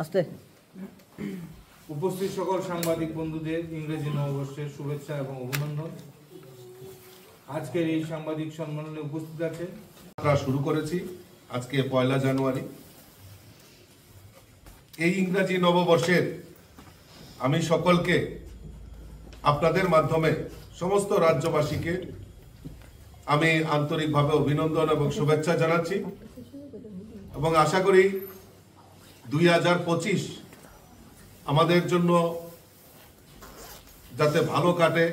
আস্তে উপস্থিত সকল সাংবাদিক বন্ধুদের ইংরেজি নববর্ষের শুভেচ্ছা এবং অভিনন্দন। আজকের এই সাংবাদিক সম্মেলনে উপস্থিত আছেন। আমরা শুরু করেছি আজকে 1 জানুয়ারি। এই ইংরেজি নববর্ষের আমি সকলকে আপনাদের মাধ্যমে সমস্ত রাজ্যবাসীকে আমি আন্তরিকভাবে অভিনন্দন এবং শুভেচ্ছা জানাচ্ছি এবং আশা করি 2025 আমাদের জন্য যাতে ভালো কাটে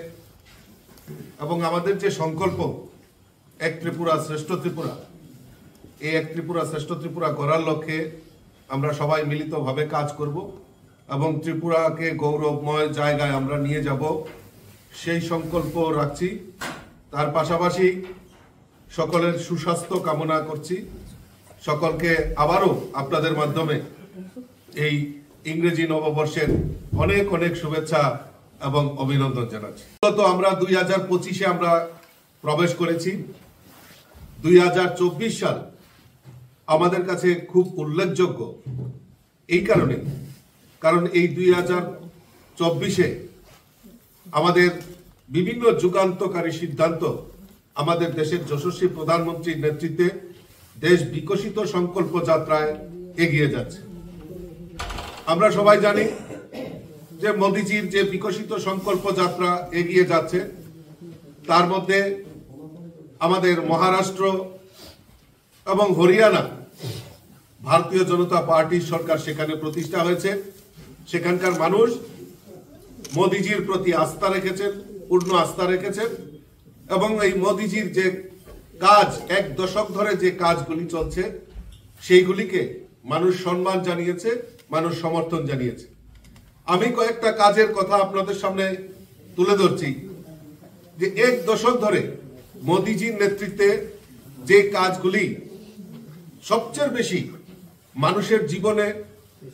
এবং আমাদের যে সংকল্প এক ত্রিপুরা শ্রেষ্ঠ ত্রিপুরা, এই এক ত্রিপুরা শ্রেষ্ঠ ত্রিপুরা করার লক্ষ্যে আমরা সবাই মিলিতভাবে কাজ করব এবং ত্রিপুরাকে গৌরবময় জায়গায় আমরা নিয়ে যাব সেই সংকল্প রাখছি। তার পাশাপাশি সকলের সুস্বাস্থ্য কামনা করছি। সকলকে আবারও আপনাদের মাধ্যমে এই ইংরেজি নববর্ষের অনেক অনেক শুভেচ্ছা এবং অভিনন্দন জানাচ্ছি। তো আমরা 2025-এ আমরা প্রবেশ করেছি। 2024 সাল আমাদের কাছে খুব উল্লেখযোগ্য এই কারণে, কারণ এই 2024-এ আমাদের বিভিন্ন যুগান্তকারী সিদ্ধান্ত আমাদের দেশের যশস্বী প্রধানমন্ত্রীর নেতৃত্বে দেশ বিকশিত সংকল্প যাত্রায় এগিয়ে যাচ্ছে। আমরা সবাই জানি যে মোদিজির যে বিকশিত সংকল্প যাত্রা এগিয়ে যাচ্ছে, তার মধ্যে আমাদের মহারাষ্ট্র এবং হরিয়ানা ভারতীয় জনতা পার্টির সরকার সেখানে প্রতিষ্ঠা হয়েছে। সেখানকার মানুষ মোদিজির প্রতি আস্থা রেখেছেন, পূর্ণ আস্থা রেখেছেন এবং এই মোদিজির যে কাজ, 1 দশক ধরে যে কাজগুলি চলছে সেইগুলিকে মানুষ সম্মান জানিয়েছে, মানুষ সমর্থন জানিয়েছে। আমি কয়েকটা কাজের কথা আপনাদের সামনে তুলে ধরছি যে 1 দশক ধরে মোদিজির নেতৃত্বে যে কাজগুলি সবচেয়ে বেশি মানুষের জীবনে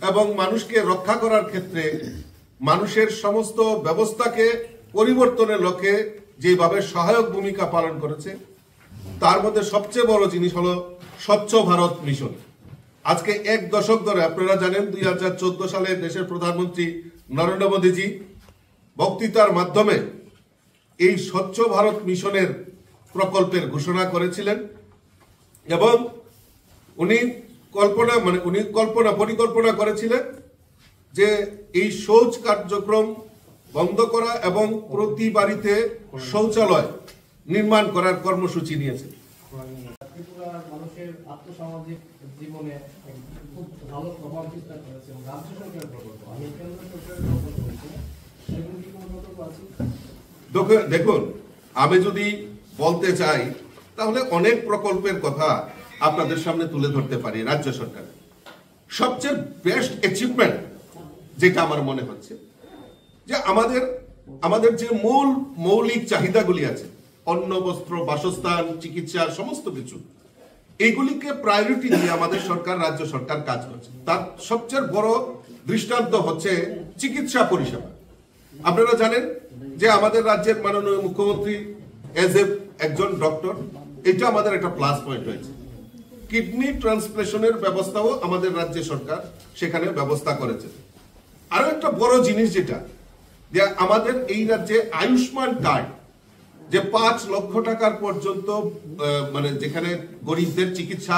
এবং মানুষকে রক্ষা করার ক্ষেত্রে মানুষের সমস্ত ব্যবস্থাকে পরিবর্তনের লক্ষ্যে যেভাবে সহায়ক ভূমিকা পালন করেছে, তার মধ্যে সবচেয়ে বড় জিনিস হলো স্বচ্ছ ভারত মিশন। আজকে 1 দশক ধরে আপনারা জানেন 2014 সালে দেশের প্রধানমন্ত্রী নরেন্দ্র মোদীজি বক্তৃতার মাধ্যমে এই স্বচ্ছ ভারত মিশনের প্রকল্পের ঘোষণা করেছিলেন এবং উনি পরিকল্পনা করেছিলেন যে এই শৌচ কার্যক্রম বন্ধ করা এবং প্রতি বাড়িতে শৌচালয় নির্মাণ করার কর্মসূচি নিয়েছেন। ত্রিপুরার মানুষের আর্থসামাজিক জীবনে খুব ভালো প্রভাব বিস্তার করেছে এবং রাজ্য সরকারের প্রকল্প, আমি কেন্দ্র সরকারের প্রকল্প বলছি, সেগুলো কি কোনো প্রকল্প আছে? দেখুন, আমি যদি বলতে চাই তাহলে অনেক প্রকল্পের কথা আপনাদের সামনে তুলে ধরতে পারি। রাজ্য সরকারের সবচেয়ে বেস্ট অ্যাচিভমেন্ট যেটা আমার মনে হচ্ছে যে আমাদের যে মৌলিক চাহিদাগুলি আছে, অন্ন, বস্ত্র, বাসস্থান, চিকিৎসা, সমস্ত কিছু, এইগুলিকে প্রায়োরিটি দিয়ে আমাদের সরকার, রাজ্য সরকার কাজ করছে। তার সবচেয়ে বড় দৃষ্টান্ত হচ্ছে চিকিৎসা পরিষেবা। আপনারা জানেন যে আমাদের রাজ্যের মাননীয় মুখ্যমন্ত্রী একজন ডক্টর, এটা আমাদের একটা প্লাস পয়েন্ট হয়েছে। কিডনি ট্রান্সপ্লেশনের ব্যবস্থাও আমাদের রাজ্য সরকার সেখানে ব্যবস্থা করেছে। আরো একটা বড় জিনিস যেটা যে আমাদের এই রাজ্যে আয়ুষ্মান কার্ড, যে 5 লক্ষ টাকার পর্যন্ত মানে যেখানে গরিবদের চিকিৎসা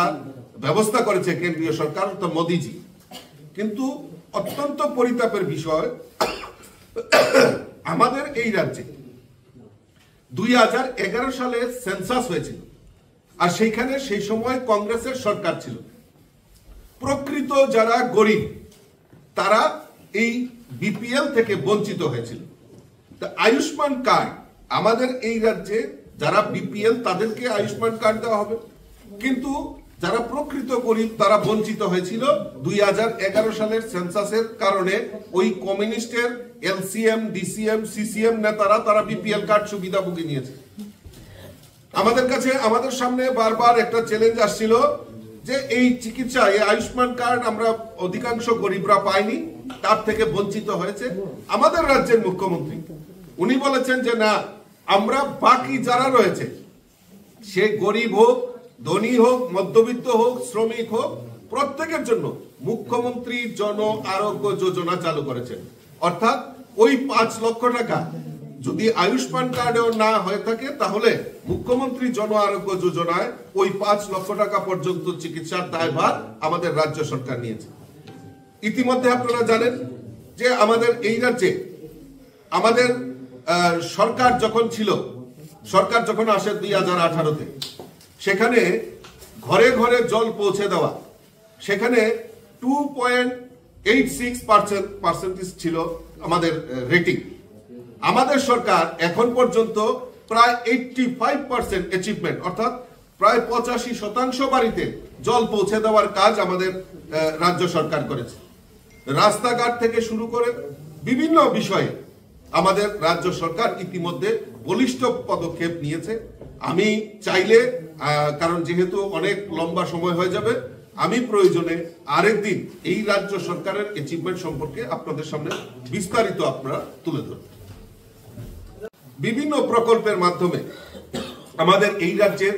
ব্যবস্থা করেছে কেন্দ্রীয় সরকার, তো মোদিজি। কিন্তু অত্যন্ত পরিতাপের বিষয়, আমাদের এই রাজ্যে 2011 সালে সেন্সাস হয়েছিল আর সেইখানে সেই সময় কংগ্রেসের সরকার ছিল। প্রকৃত যারা গরিব তারা এই বিপিএল থেকে বঞ্চিত হয়েছিল। আয়ুষ্মান কার্ড আমাদের এই রাজ্যে যারা বিপিএল তাদেরকে আয়ুষ্মান কার্ড দেওয়া হবে, কিন্তু যারা প্রকৃত গরিব তারা বঞ্চিত হয়েছিল 2011 সালের সেন্সাসের কারণে। ওই কমিউনিস্টের এলসিএম, ডিসিএম, সিসিএম নেতারা তারা বিপিএল কার্ড সুবিধাভোগী নিয়েছে। আমাদের সামনে বারবার একটা চ্যালেঞ্জ আসছিল যে এই চিকিৎসা, এই আয়ুষ্মান কার্ড আমরা অধিকাংশ গরিবরা পাইনি, তার থেকে বঞ্চিত হয়েছে। আমাদের রাজ্যের মুখ্যমন্ত্রী উনি বলেছেন যে না, আমরা বাকি যারা রয়েছে, সে গরিব হোক, ধনী হোক, মধ্যবিত্ত হোক, শ্রমিক হোক, প্রত্যেকের জন্য মুখ্যমন্ত্রী জন আরোগ্য যোজনা চালু করেছেন। অর্থাৎ ওই 5 লক্ষ টাকা যদি আয়ুষ্মান কার্ডেও না হয়ে থাকে, তাহলে মুখ্যমন্ত্রী জন আরোগ্য যোজনায় ওই 5 লক্ষ টাকা পর্যন্ত চিকিৎসার দায়ভার আমাদের রাজ্য সরকার নিয়েছে। ইতিমধ্যে আপনারা জানেন যে আমাদের এই রাজ্যে আমাদের সরকার যখন আসে 2018-তে, সেখানে ঘরে ঘরে জল পৌঁছে দেওয়া, সেখানে 2.86% ছিল আমাদের রেটিং। আমাদের সরকার এখন পর্যন্ত প্রায় 85% অ্যাচিভমেন্ট, অর্থাৎ প্রায় 85% বাড়িতে জল পৌঁছে দেওয়ার কাজ আমাদের রাজ্য সরকার করেছে। রাস্তাঘাট থেকে শুরু করে বিভিন্ন বিষয়ে আমাদের রাজ্য সরকার ইতিমধ্যে বলিষ্ঠ পদক্ষেপ নিয়েছে। আমি চাইলে, কারণ যেহেতু অনেক লম্বা সময় হয়ে যাবে, আমি প্রয়োজনে আরেকদিন এই রাজ্য সরকারের অ্যাচিভমেন্ট সম্পর্কে আপনাদের সামনে বিস্তারিত আপনারা তুলে ধরব। বিভিন্ন প্রকল্পের মাধ্যমে আমাদের এই রাজ্যের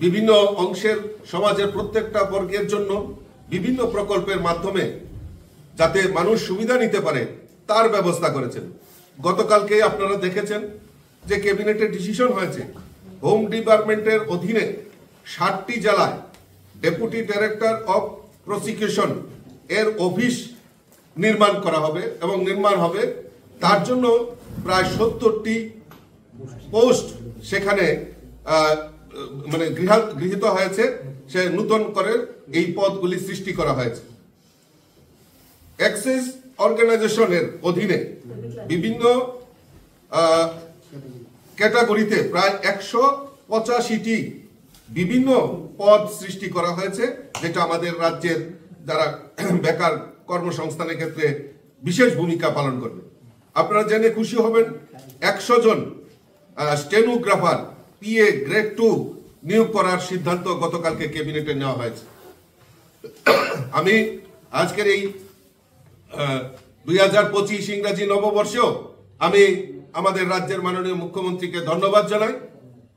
বিভিন্ন অংশের সমাজের প্রত্যেকটা বর্গের জন্য বিভিন্ন প্রকল্পের মাধ্যমে যাতে মানুষ সুবিধা নিতে পারে তার ব্যবস্থা করেছেন। গতকালকে আপনারা দেখেছেন যে ক্যাবিনেটের ডিসিশন হয়েছে, হোম ডিপার্টমেন্টের অধীনে 60টি জেলায় ডেপুটি ডাইরেক্টর অফ প্রসিকিউশন এর অফিস নির্মাণ করা হবে এবং নির্মাণ হবে। তার জন্য প্রায় 70টি পোস্ট সেখানে মানে গৃহীত হয়েছে, সে নতুন করে এই পদগুলি সৃষ্টি করা হয়েছে। অ্যাক্সেস অর্গানাইজেশনের অধীনে বিভিন্ন ক্যাটাগরিতে প্রায় 185টি বিভিন্ন পদ সৃষ্টি করা হয়েছে, যেটা আমাদের রাজ্যের যারা বেকার কর্মসংস্থানের ক্ষেত্রে বিশেষ ভূমিকা পালন করবে। আপনারা জেনে খুশি হবেন 100 জন স্টেনোগ্রাফার পিএ গ্রেড 2 নিয়োগ করার সিদ্ধান্ত গতকালকে ক্যাবিনেটে নেওয়া হয়েছে। আমি আজকের এই 2025 ইংরেজি নববর্ষেও আমি আমাদের রাজ্যের মাননীয় মুখ্যমন্ত্রীকে ধন্যবাদ জানাই।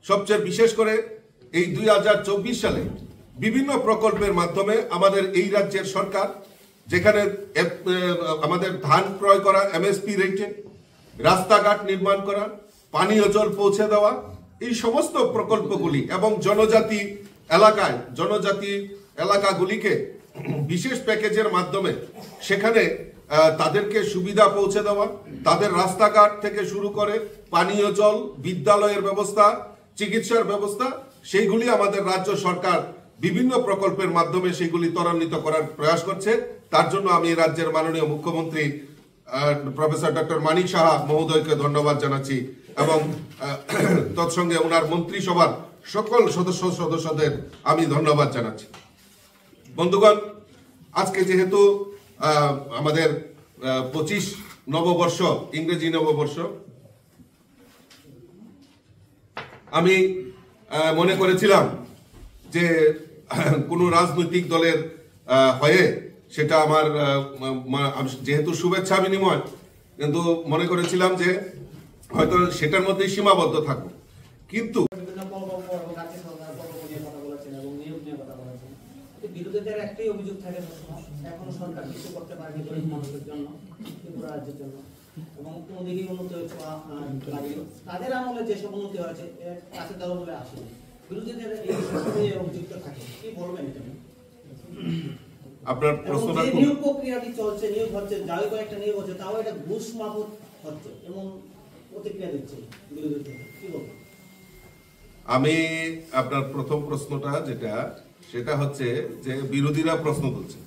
সবচেয়ে বিশেষ করে এই 2024 সালে বিভিন্ন প্রকল্পের মাধ্যমে আমাদের এই রাজ্যের সরকার, যেখানে আমাদের ধান ক্রয় করা এমএসপি রেটে, রাস্তাঘাট নির্মাণ করা, পানীয় জল পৌঁছে দেওয়া, এই সমস্ত প্রকল্পগুলি এবং জনজাতি এলাকাগুলিকে বিশেষ প্যাকেজের মাধ্যমে সেখানে তাদেরকে সুবিধা পৌঁছে দেওয়া, তাদের রাস্তাঘাট থেকে শুরু করে পানীয় জল, বিদ্যালয়ের ব্যবস্থা, চিকিৎসার ব্যবস্থা, সেইগুলি আমাদের রাজ্য সরকার বিভিন্ন প্রকল্পের মাধ্যমে সেইগুলি ত্বরান্বিত করার প্রয়াস করছে। তার জন্য আমি রাজ্যের মাননীয় মুখ্যমন্ত্রী প্রফেসর ডক্টর মানিক সাহা মহোদয়কে ধন্যবাদ জানাচ্ছি এবং তৎসঙ্গে ওনার মন্ত্রিসভার সকল সদস্যদের আমি ধন্যবাদ জানাচ্ছি। বন্ধুগণ, আজকে যেহেতু আমাদের 25 নববর্ষ, ইংরেজি নববর্ষ, আমি মনে করেছিলাম যে কোনো রাজনৈতিক দলের হয়ে সেটা আমার যেহেতু শুভেচ্ছা বিনিময়, কিন্তু মনে করেছিলাম যে হয়তো সেটার মধ্যেই সীমাবদ্ধ থাকবো। কিন্তু বিরোধীদের একটাই অভিযোগ থাকে, এখনো সরকার কিছু করতে পারেনি গরিব মানুষের জন্য, ত্রিপুরা রাজ্যের জন্য, এবং কোনো দিকেই উন্নতি হচ্ছে তাদের আমলে যেসব উন্নতি হয়েছে কাছে দল বলে আসেনি। বিরোধীদের এই অভিযুক্ত থাকে, কি বলবেন এটা? আপনার প্রশ্নটা নিয়োগ প্রক্রিয়াটি চলছে, নিয়োগ হচ্ছে, যাই কয়েকটা নিয়োগ হচ্ছে, তাও এটা ঘুষ মাফত হচ্ছে এমন প্রতিক্রিয়া দিচ্ছে বিরোধীদের, কি বলবেন? আমি আপনার প্রথম প্রশ্নটা সেটা হচ্ছে যে বিরোধীরা প্রশ্ন তুলছে।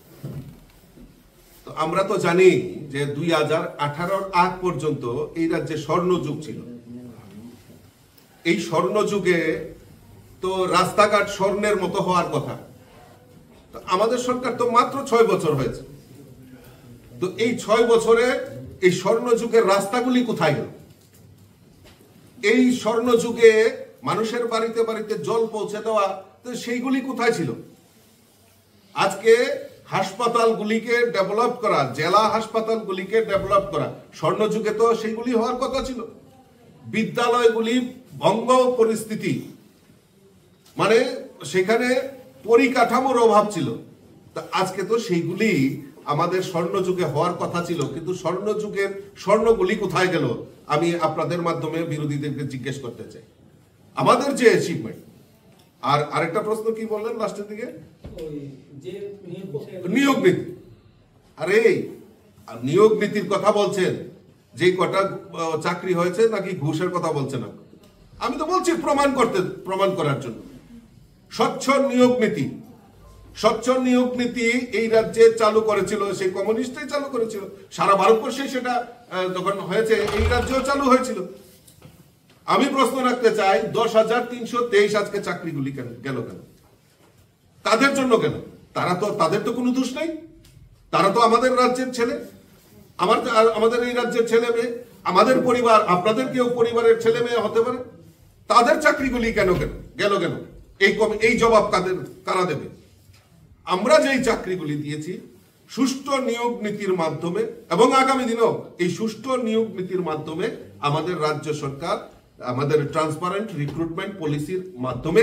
তো আমরা তো জানি যে 2018 আগ পর্যন্ত এই রাজ্যে স্বর্ণযুগ ছিল। এই স্বর্ণযুগে তো রাস্তাঘাট স্বর্ণের মতো হওয়ার কথা। তো আমাদের সরকার তো মাত্র 6 বছর হয়েছে। তো এই 6 বছরে এই স্বর্ণযুগের রাস্তাগুলি কোথায় গেল? এই স্বর্ণযুগে মানুষের বাড়িতে বাড়িতে জল পৌঁছে দেওয়া, তো সেইগুলি কোথায় ছিল? আজকে হাসপাতালগুলিকে ডেভেলপ করা, জেলা হাসপাতালগুলিকে ডেভেলপ করা, স্বর্ণযুগে তো সেইগুলি হওয়ার কথা ছিল। বিদ্যালয়গুলি ভঙ্গ পরিস্থিতি, মানে সেখানে পরিকাঠামোর অভাব ছিল। তা আজকে তো সেইগুলি আমাদের স্বর্ণযুগে হওয়ার কথা ছিল, কিন্তু স্বর্ণযুগের স্বর্ণগুলি কোথায় গেল আমি আপনাদের মাধ্যমে বিরোধীদেরকে জিজ্ঞেস করতে চাই। আমাদের যে অ্যাচিভমেন্ট, আর আরেকটা প্রশ্ন কি বললেন লাস্টের দিকে, ওই যে নিয়োগ নীতি। আরে নিয়োগ নীতির কথা বলছেন, যে কটা চাকরি হয়েছে নাকি ঘুষের কথা বলছেন না? আমি তো বলছি প্রমাণ করার জন্য স্বচ্ছ নিয়োগ নীতি। স্বচ্ছ নিয়োগ নীতি এই রাজ্যে চালু করেছিল সেই কমিউনিস্টই চালু করেছিল, সারা ভারতবর্ষে সেটা যখন হয়েছে এই রাজ্যেও চালু হয়েছিল। আমি প্রশ্ন রাখতে চাই 10,323 আজকে চাকরিগুলি কেন গেল, কেন কাদের জন্য গেল? তাদের তো কোনো দোষ নেই, তারা তো আমাদের রাজ্যের ছেলে, আমাদের এই রাজ্যের ছেলে মেয়ে, আমাদের পরিবার, আপনাদের কেউ পরিবারের ছেলে মেয়ে হতে পারে। তাদের চাকরিগুলি কেন গেল কেন? এই জবাব কারা দেবে? আমরা যেই চাকরিগুলি দিয়েছি সুষ্ঠু নিয়োগ নীতির মাধ্যমে, এবং আগামী দিনেও এই সুষ্ঠু নিয়োগ নীতির মাধ্যমে আমাদের রাজ্য সরকার আমাদের ট্রান্সপারেন্ট রিক্রুটমেন্ট পলিসির মাধ্যমে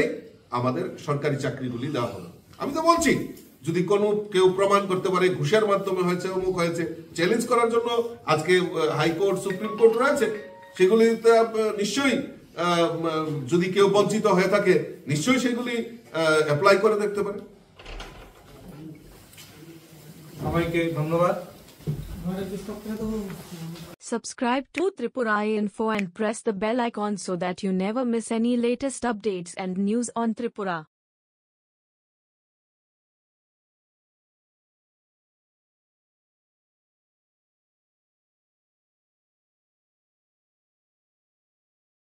আমাদের সরকারি চাকরিগুলি দেওয়া হবে। আমি তো বলছি, যদি কেউ প্রমাণ করতে পারে ঘুষের মাধ্যমে হয়েছে, অমুক হয়েছে, চ্যালেঞ্জ করার জন্য আজকে হাইকোর্ট সুপ্রিম কোর্ট রয়েছে, সেগুলিতে নিশ্চয়ই যদি কেউ বঞ্চিত হয়ে থাকে নিশ্চয়ই সেগুলি অ্যাপ্লাই করে দেখতে পারে। সবাইকে ধন্যবাদ। Subscribe to Tripura Info and press the bell icon so that you never miss any latest updates and news on Tripura.